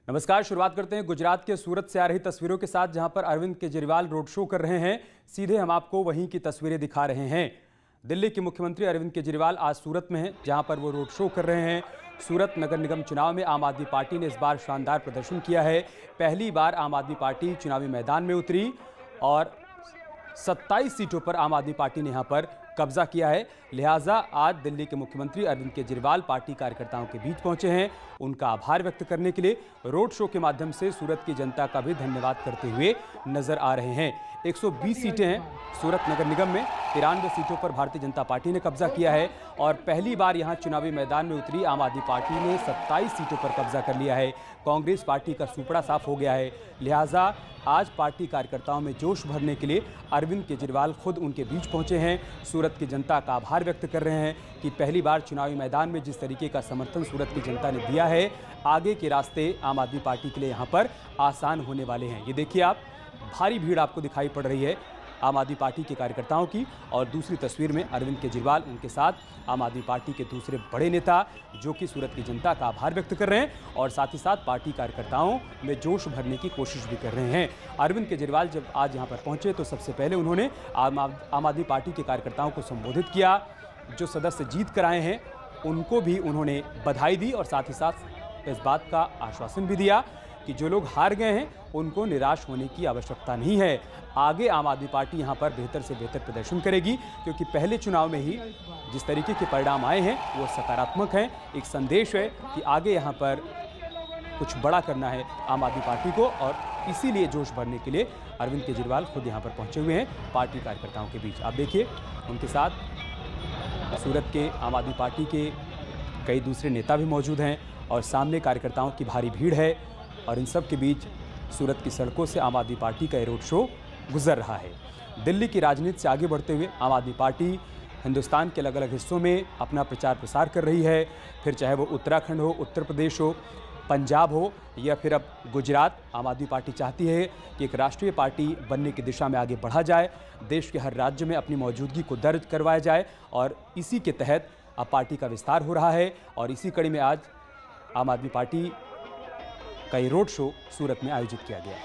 नमस्कार। शुरुआत करते हैं गुजरात के सूरत से आ रही तस्वीरों के साथ, जहां पर अरविंद केजरीवाल रोड शो कर रहे हैं। सीधे हम आपको वहीं की तस्वीरें दिखा रहे हैं। दिल्ली के मुख्यमंत्री अरविंद केजरीवाल आज सूरत में हैं, जहां पर वो रोड शो कर रहे हैं। सूरत नगर निगम चुनाव में आम आदमी पार्टी ने इस बार शानदार प्रदर्शन किया है। पहली बार आम आदमी पार्टी चुनावी मैदान में उतरी और 27 सीटों पर आम आदमी पार्टी ने यहां पर कब्जा किया है। लिहाजा आज दिल्ली के मुख्यमंत्री अरविंद केजरीवाल पार्टी कार्यकर्ताओं के बीच पहुंचे हैं। उनका आभार व्यक्त करने के लिए रोड शो के माध्यम से सूरत की जनता का भी धन्यवाद करते हुए नजर आ रहे हैं। 120 सीटें हैं सूरत नगर निगम में, 93 सीटों पर भारतीय जनता पार्टी ने कब्जा किया है और पहली बार यहां चुनावी मैदान में उतरी आम आदमी पार्टी ने 27 सीटों पर कब्जा कर लिया है। कांग्रेस पार्टी का सुपड़ा साफ हो गया है। लिहाजा आज पार्टी कार्यकर्ताओं में जोश भरने के लिए अरविंद केजरीवाल खुद उनके बीच पहुंचे हैं। सूरत की जनता का आभार व्यक्त कर रहे हैं कि पहली बार चुनावी मैदान में जिस तरीके का समर्थन सूरत की जनता ने दिया है, आगे के रास्ते आम आदमी पार्टी के लिए यहां पर आसान होने वाले हैं। ये देखिए आप, भारी भीड़ आपको दिखाई पड़ रही है आम आदमी पार्टी के कार्यकर्ताओं की। और दूसरी तस्वीर में अरविंद केजरीवाल, उनके साथ आम आदमी पार्टी के दूसरे बड़े नेता जो कि सूरत की जनता का आभार व्यक्त कर रहे हैं और साथ ही साथ पार्टी कार्यकर्ताओं में जोश भरने की कोशिश भी कर रहे हैं। अरविंद केजरीवाल जब आज यहां पर पहुंचे तो सबसे पहले उन्होंने आम आदमी पार्टी के कार्यकर्ताओं को संबोधित किया। जो सदस्य जीत कर आए हैं उनको भी उन्होंने बधाई दी और साथ ही साथ इस बात का आश्वासन भी दिया कि जो लोग हार गए हैं उनको निराश होने की आवश्यकता नहीं है। आगे आम आदमी पार्टी यहां पर बेहतर से बेहतर प्रदर्शन करेगी, क्योंकि पहले चुनाव में ही जिस तरीके के परिणाम आए हैं वो सकारात्मक हैं। एक संदेश है कि आगे यहां पर कुछ बड़ा करना है आम आदमी पार्टी को, और इसीलिए जोश भरने के लिए अरविंद केजरीवाल खुद यहां पर पहुंचे हुए हैं पार्टी कार्यकर्ताओं के बीच। आप देखिए, उनके साथ सूरत के आम आदमी पार्टी के कई दूसरे नेता भी मौजूद हैं और सामने कार्यकर्ताओं की भारी भीड़ है और इन सब के बीच सूरत की सड़कों से आम आदमी पार्टी का रोड शो गुजर रहा है। दिल्ली की राजनीति से आगे बढ़ते हुए आम आदमी पार्टी हिंदुस्तान के अलग अलग हिस्सों में अपना प्रचार प्रसार कर रही है। फिर चाहे वो उत्तराखंड हो, उत्तर प्रदेश हो, पंजाब हो या फिर अब गुजरात, आम आदमी पार्टी चाहती है कि एक राष्ट्रीय पार्टी बनने की दिशा में आगे बढ़ा जाए। देश के हर राज्य में अपनी मौजूदगी को दर्ज करवाया जाए और इसी के तहत अब पार्टी का विस्तार हो रहा है। और इसी कड़ी में आज आम आदमी पार्टी का ये रोड शो सूरत में आयोजित किया गया।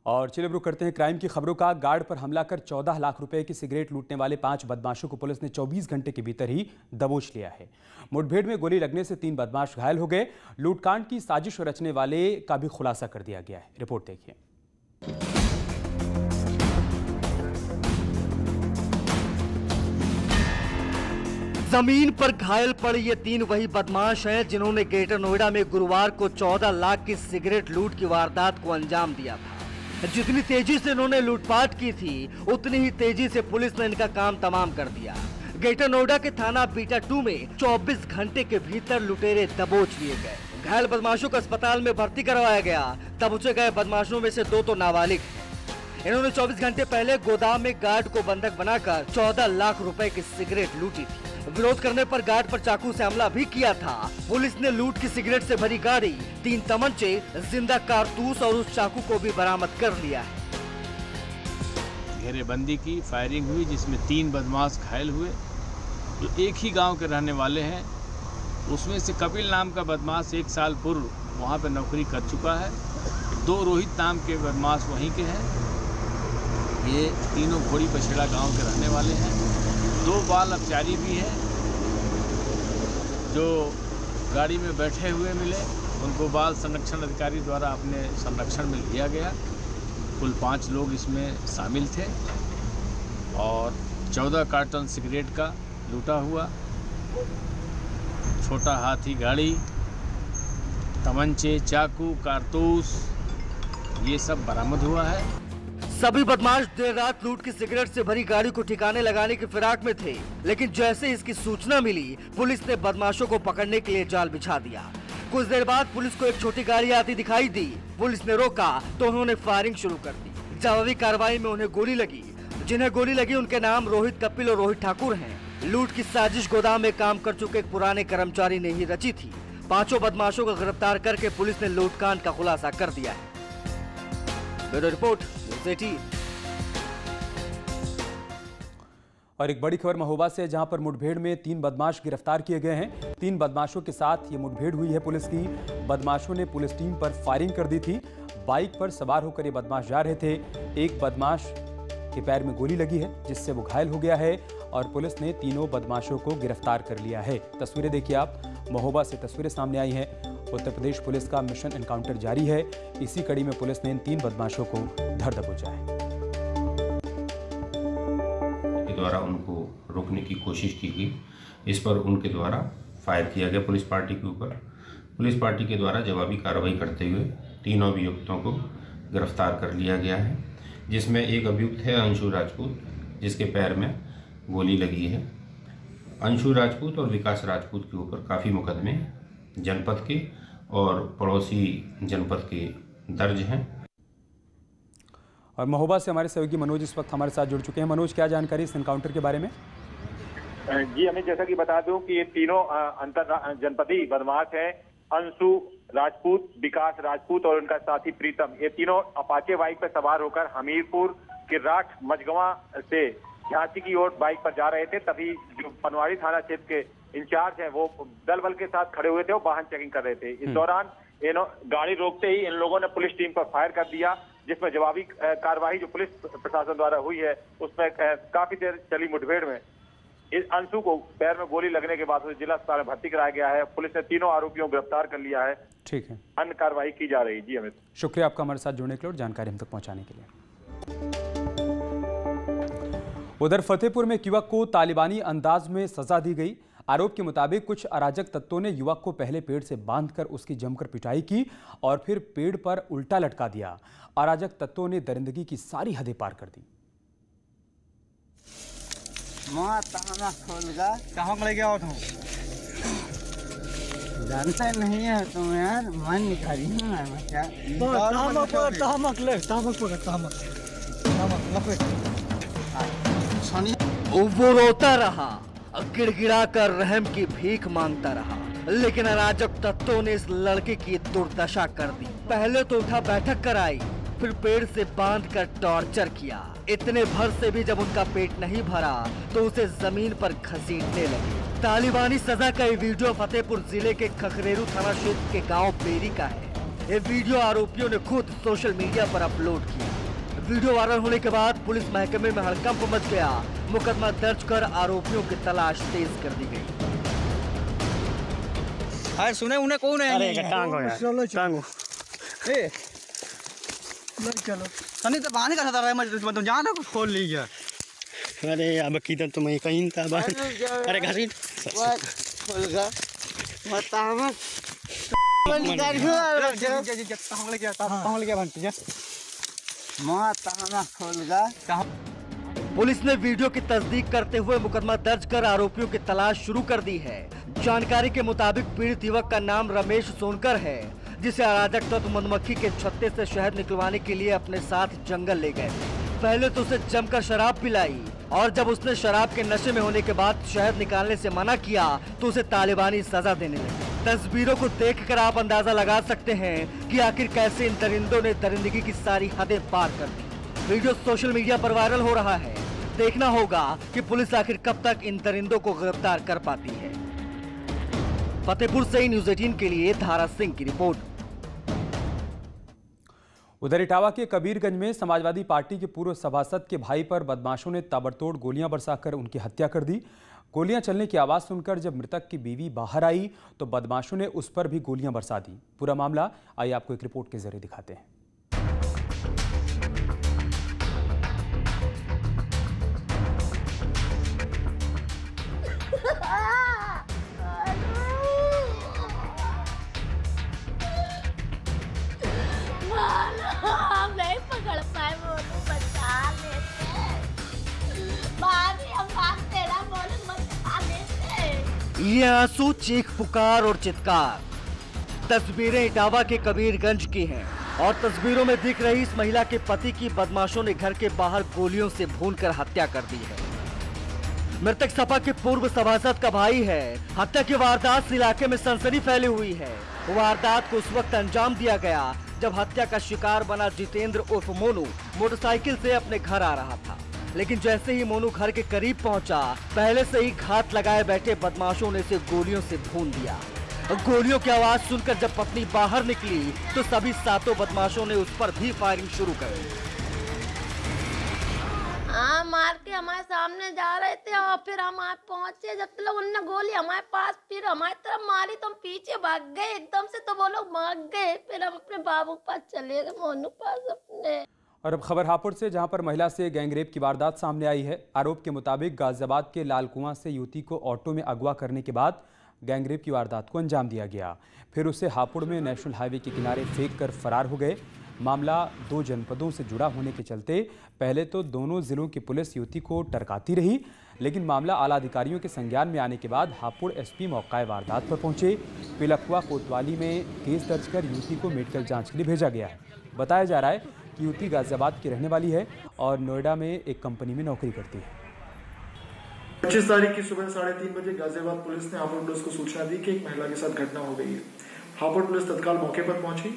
और चलिए रुक करते हैं क्राइम की खबरों का। गार्ड पर हमला कर 14 लाख रुपए की सिगरेट लूटने वाले 5 बदमाशों को पुलिस ने 24 घंटे के भीतर ही दबोच लिया है। मुठभेड़ में गोली लगने से 3 बदमाश घायल हो गए। लूटकांड की साजिश रचने वाले का भी खुलासा कर दिया गया है। रिपोर्ट देखिए। जमीन पर घायल पड़े ये 3 वही बदमाश हैं जिन्होंने ग्रेटर नोएडा में गुरुवार को 14 लाख की सिगरेट लूट की वारदात को अंजाम दिया था। जितनी तेजी से इन्होंने लूटपाट की थी, उतनी ही तेजी से पुलिस ने इनका काम तमाम कर दिया। ग्रेटर नोएडा के थाना बीटा 2 में 24 घंटे के भीतर लुटेरे दबोच लिए गए। घायल बदमाशों को अस्पताल में भर्ती करवाया गया। दबोचे गए बदमाशों में से 2 तो नाबालिग हैं। इन्होंने 24 घंटे पहले गोदाम में गार्ड को बंधक बनाकर 14 लाख रुपए की सिगरेट लूटी थी। विरोध करने पर गार्ड पर चाकू से हमला भी किया था। पुलिस ने लूट की सिगरेट से भरी गाड़ी, 3 तमंचे, जिंदा कारतूस और उस चाकू को भी बरामद कर लिया है। घेरेबंदी की फायरिंग हुई जिसमें 3 बदमाश घायल हुए जो एक ही गांव के रहने वाले हैं। उसमें से कपिल नाम का बदमाश 1 साल पूर्व वहां पर नौकरी कर चुका है। 2 रोहित नाम के बदमाश वहीं के हैं। ये तीनों घोड़ी पछेड़ा गांव के रहने वाले हैं। 2 बाल अपचारी भी हैं जो गाड़ी में बैठे हुए मिले। उनको बाल संरक्षण अधिकारी द्वारा अपने संरक्षण में लिया गया। कुल 5 लोग इसमें शामिल थे और 14 कार्टन सिगरेट का लूटा हुआ, छोटा हाथी गाड़ी, तमंचे, चाकू, कारतूस, ये सब बरामद हुआ है। सभी बदमाश देर रात लूट की सिगरेट से भरी गाड़ी को ठिकाने लगाने की फिराक में थे, लेकिन जैसे इसकी सूचना मिली, पुलिस ने बदमाशों को पकड़ने के लिए जाल बिछा दिया। कुछ देर बाद पुलिस को एक छोटी गाड़ी आती दिखाई दी। पुलिस ने रोका तो उन्होंने फायरिंग शुरू कर दी। जवाबी कार्रवाई में उन्हें गोली लगी। जिन्हें गोली लगी उनके नाम रोहित, कपिल और रोहित ठाकुर हैं। लूट की साजिश गोदाम में काम कर चुके एक पुराने कर्मचारी ने ही रची थी। 5 बदमाशों को गिरफ्तार करके पुलिस ने लूटकांड का खुलासा कर दिया है। Bureau report. और एक बड़ी खबर महोबा से, जहां पर मुठभेड़ में 3 बदमाश गिरफ्तार किए गए हैं। 3 बदमाशों के साथ ये मुठभेड़ हुई है पुलिस की। बदमाशों ने पुलिस टीम पर फायरिंग कर दी थी। बाइक पर सवार होकर ये बदमाश जा रहे थे। एक बदमाश के पैर में गोली लगी है, जिससे वो घायल हो गया है और पुलिस ने तीनों बदमाशों को गिरफ्तार कर लिया है। तस्वीरें देखिए आप, महोबा से तस्वीरें सामने आई हैं। उत्तर प्रदेश पुलिस का मिशन एनकाउंटर जारी है। इसी कड़ी में पुलिस ने इन 3 बदमाशों को धर दबोचा है। द्वारा उनको रोकने की कोशिश की गई। इस पर उनके द्वारा फायर किया गया पुलिस पार्टी के ऊपर। पुलिस पार्टी के द्वारा जवाबी कार्रवाई करते हुए 3 अभियुक्तों को गिरफ्तार कर लिया गया है, जिसमें एक अभियुक्त है अंशु राजपूत, जिसके पैर में गोली लगी है। अंशु राजपूत और विकास राजपूत के ऊपर काफ़ी मुकदमे जनपद के और पड़ोसी जनपद के दर्ज हैं। और महोबा से हमारे सहयोगी मनोज इस वक्त हमारे साथ जुड़ चुके हैं। मनोज, क्या जानकारी इस एनकाउंटर के बारे में? जी अमित, जैसा कि बता दूं कि ये तीनों अंतर जनपदी बदमाश हैं, अंशु राजपूत, विकास राजपूत और उनका साथी प्रीतम। ये तीनों अपाचे बाइक पर सवार होकर हमीरपुर किर्राट मझगवा से झांसी की ओर बाइक पर जा रहे थे। तभी जो पनवाड़ी थाना क्षेत्र के इंचार्ज हैं वो दल बल के साथ खड़े हुए थे, वो वाहन चेकिंग कर रहे थे। इस दौरान गाड़ी रोकते ही इन लोगों ने पुलिस टीम पर फायर कर दिया, जिसमें जवाबी कार्रवाई जो पुलिस प्रशासन द्वारा हुई है उसमें काफी देर चली मुठभेड़ में इस अंशु को पैर में गोली लगने के बाद उसे जिला अस्पताल में भर्ती कराया गया है। पुलिस ने तीनों आरोपियों को गिरफ्तार कर लिया है। ठीक है, अन्य कार्रवाई की जा रही है। जी अमित, शुक्रिया आपका हमारे साथ जुड़ने के लिए और जानकारी हम तक पहुंचाने के लिए। उधर फतेहपुर में एक युवक को तालिबानी अंदाज में सजा दी गई। आरोप के मुताबिक कुछ अराजक तत्वों ने युवक को पहले पेड़ से बांधकर उसकी जमकर पिटाई की और फिर पेड़ पर उल्टा लटका दिया। अराजक तत्वों ने दरिंदगी की सारी हदें पार कर दी। जानते नहीं है तुम यार, मन निकाली वो रोता रहा, गिड़गिड़ा कर रहम की भीख मांगता रहा, लेकिन अराजक तत्वों ने इस लड़के की दुर्दशा कर दी। पहले तो उठा बैठक कराई, फिर पेड़ से बांधकर टॉर्चर किया। इतने भर से भी जब उनका पेट नहीं भरा तो उसे जमीन पर घसीटने लगे। तालिबानी सजा का ये वीडियो फतेहपुर जिले के खखरेरू थाना क्षेत्र के गांव बेरी का है। ये वीडियो आरोपियों ने खुद सोशल मीडिया पर अपलोड किया। वीडियो वायरल होने के बाद पुलिस महकमे में हड़कंप मच गया। मुकदमा दर्ज कर आरोपियों की तलाश तेज कर दी गई। अरे सुने उन्हें कौन है? अरे टांगो यार, चलो टांगो। ए चलो सनी तो बाहर का था मैं तुम जान ना खोल ली क्या? अरे अब किधर तुम कहीं था बाहर? अरे घसीट खोल गा मत हम निकाल पुलिस ने वीडियो की तस्दीक करते हुए मुकदमा दर्ज कर आरोपियों की तलाश शुरू कर दी है। जानकारी के मुताबिक पीड़ित युवक का नाम रमेश सोनकर है, जिसे अराजक तत्व मधुमक्खी के छत्ते से शहद निकलवाने के लिए अपने साथ जंगल ले गए। पहले तो उसे जमकर शराब पिलाई और जब उसने शराब के नशे में होने के बाद शहद निकालने से मना किया तो उसे तालिबानी सजा देने लगे। तस्वीरों को देखकर आप अंदाजा लगा सकते हैं कि आखिर कैसे इन दरिंदों ने दरिंदगी की सारी हदें पार कर दी। वीडियो सोशल मीडिया पर वायरल हो रहा है। देखना होगा कि पुलिस आखिर कब तक इन दरिंदों को गिरफ्तार कर पाती है। फतेहपुर से न्यूज़ 18 के लिए धारा सिंह की रिपोर्ट। उधर इटावा के कबीरगंज में समाजवादी पार्टी के पूर्व सभासद के भाई पर बदमाशों ने ताबड़तोड़ गोलियां बरसाकर उनकी हत्या कर दी। गोलियां चलने की आवाज सुनकर जब मृतक की बीवी बाहर आई तो बदमाशों ने उस पर भी गोलियां बरसा दी। पूरा मामला आइए आपको एक रिपोर्ट के जरिए दिखाते हैं। ये आंसू, चीख पुकार और चित्कार तस्वीरें इटावा के कबीरगंज की हैं और तस्वीरों में दिख रही इस महिला के पति की बदमाशों ने घर के बाहर गोलियों से भूनकर हत्या कर दी है। मृतक सपा के पूर्व सभासद का भाई है। हत्या की वारदात से इलाके में सनसनी फैली हुई है। वारदात को उस वक्त अंजाम दिया गया जब हत्या का शिकार बना जितेंद्र उर्फ मोनू मोटरसाइकिल से अपने घर आ रहा था। लेकिन जैसे ही मोनू घर के करीब पहुंचा, पहले से ही घात लगाए बैठे बदमाशों ने इसे गोलियों से भून दिया। गोलियों की आवाज सुनकर जब पत्नी बाहर निकली तो सभी 7 बदमाशों ने उस पर भी फायरिंग शुरू कर दी। हाँ, मार के हमारे सामने जा रहे थे और फिर हम वहाँ पहुंचे। जब तक उनने गोली हमारे पास फिर हमारी तरफ मारी तो हम पीछे भाग गए एकदम से, तो वो लोग भाग गए। फिर हम अपने बाबू के पास चले गए, मोनू पास अपने। और अब खबर हापुड़ से, जहां पर महिला से गैंगरेप की वारदात सामने आई है। आरोप के मुताबिक गाजियाबाद के लाल कुआं से युवती को ऑटो में अगवा करने के बाद गैंगरेप की वारदात को अंजाम दिया गया। फिर उसे हापुड़ में नेशनल हाईवे के किनारे फेंक कर फरार हो गए। मामला 2 जनपदों से जुड़ा होने के चलते पहले तो दोनों जिलों की पुलिस युवती को टरकाती रही, लेकिन मामला आला अधिकारियों के संज्ञान में आने के बाद हापुड़ एसपी मौका वारदात पर पहुंचे। पिलखुआ कोतवाली में केस दर्ज कर युवती को मेडिकल जांच के लिए भेजा गया है। बताया जा रहा है कि युवती गाजियाबाद की रहने वाली है और नोएडा में एक कंपनी में नौकरी करती है। 25 तारीख की सुबह 3:30 बजे गाजियाबाद पुलिस ने हापुड़ पुलिस को सूचना दी कि एक महिला के साथ घटना हो गई है। हापुड़ पुलिस तत्काल मौके पर पहुंची।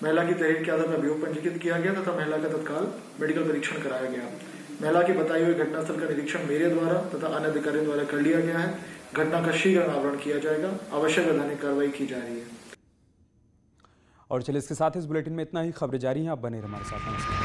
महिला की तहरीर के आधार पर अभियोग पंजीकृत किया गया तथा महिला का तत्काल मेडिकल परीक्षण कराया गया। महिला की बताई हुई घटनास्थल का निरीक्षण मेरे द्वारा तथा अन्य अधिकारियों द्वारा कर लिया गया है। घटना का शीघ्र अनावरण किया जाएगा। आवश्यक वैधानिक कार्रवाई की जा रही है। और चलिए इसके साथ इस बुलेटिन में इतना ही। खबरें जारी हैं, आप बने रहिए हमारे साथ। नमस्कार।